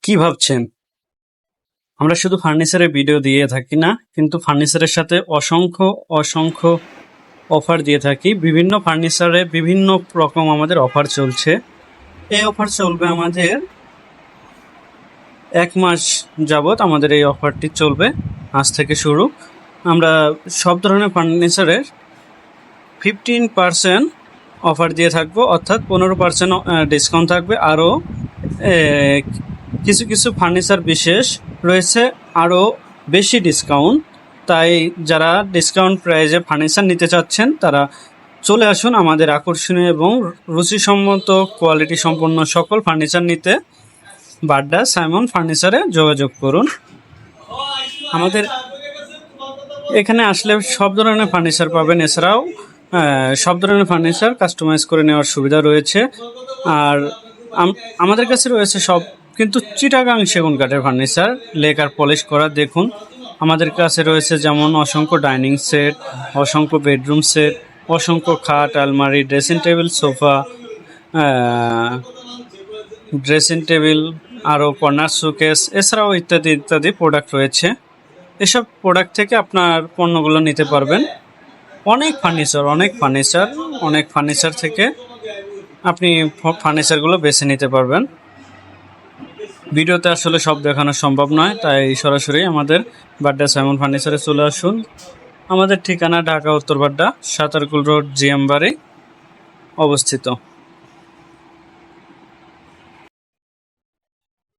কি ভাবছেন? আমরা শুধু ফার্নিচারের ভিডিও দিয়ে থাকি না, কিন্তু ফার্নিচারের সাথে অসংখ্য অফার দিয়ে থাকি। বিভিন্ন ফার্নিচারে বিভিন্ন রকম আমাদের অফার চলছে। এই অফার চলবে আমাদের 1 মাস যাবত আমাদের এই অফারটি চলবে। আজ থেকে শুরু। আমরা সব ধরনের ফার্নিচারের 15% অফার দিয়ে থাকবো, অর্থাৎ 15% ডিসকাউন্ট থাকবে। আরও কিছু ফার্নিচার বিশেষ রয়েছে আরও বেশি ডিসকাউন্ট। তাই যারা ডিসকাউন্ট প্রাইজে ফার্নিচার নিতে চাচ্ছেন তারা চলে আসুন আমাদের আকর্ষণীয় এবং রুচিসম্মত কোয়ালিটি সম্পন্ন সকল ফার্নিচার নিতে বাড্ডা সাইমন ফার্নিচারে যোগাযোগ করুন। আমাদের এখানে আসলে সব ধরনের ফার্নিচার পাবেন। এছাড়াও সব ধরনের ফার্নিচার কাস্টমাইজ করে নেওয়ার সুবিধা রয়েছে। আর আমাদের কাছে রয়েছে সব কিন্তু চিটাগাং সেগুন কাঠের ফার্নিচার, লেকার পলিশ করা। দেখুন আমাদের কাছে রয়েছে যেমন অসংখ্য ডাইনিং সেট, অসংখ্য বেডরুম সেট, অসংখ্য খাট, আলমারি, dressing table, sofa, dressing table, আরও কর্নার শোকেস, এছাড়াও ইত্যাদি প্রোডাক্ট রয়েছে। এসব প্রোডাক্ট থেকে আপনার পণ্যগুলো নিতে পারবেন। অনেক ফার্নিচার থেকে আপনি ফার্নিচারগুলো বেছে নিতে পারবেন। ভিডিওতে আসলে সব দেখানো সম্ভব নয়, তাই সরাসরি আমাদের বাড্ডা সাইমন ফার্নিচারে চলে আসুন। আমাদের ঠিকানা ঢাকা উত্তর বাড্ডা, সাতারকুল রোড, জিএম বাড়ি অবস্থিত।